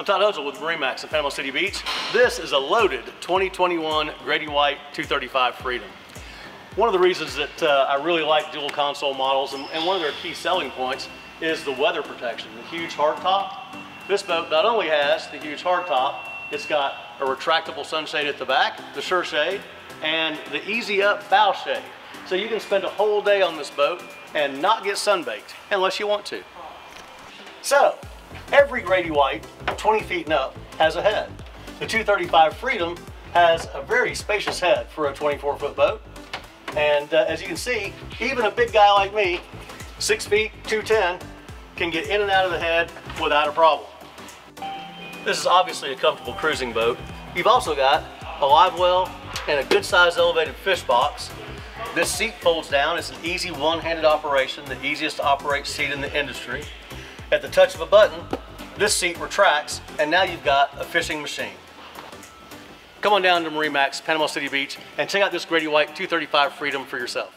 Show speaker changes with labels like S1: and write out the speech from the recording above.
S1: Todd Ozel with MarineMax in Panama City Beach. This is a loaded 2021 Grady-White 235 Freedom. One of the reasons that I really like dual console models and one of their key selling points is the weather protection, the huge hardtop. This boat not only has the huge hardtop, it's got a retractable sunshade at the back, the sure shade, and the easy up bow shade. So you can spend a whole day on this boat and not get sunbaked unless you want to. So every Grady-White 20 feet and up has a head. The 235 Freedom has a very spacious head for a 24-foot boat. And as you can see, even a big guy like me, 6 feet, 210, can get in and out of the head without a problem. This is obviously a comfortable cruising boat. You've also got a live well and a good sized elevated fish box. This seat folds down. It's an easy one-handed operation, the easiest to operate seat in the industry. At the touch of a button, this seat retracts, and now you've got a fishing machine. Come on down to MarineMax, Panama City Beach, and check out this Grady-White 235 Freedom for yourself.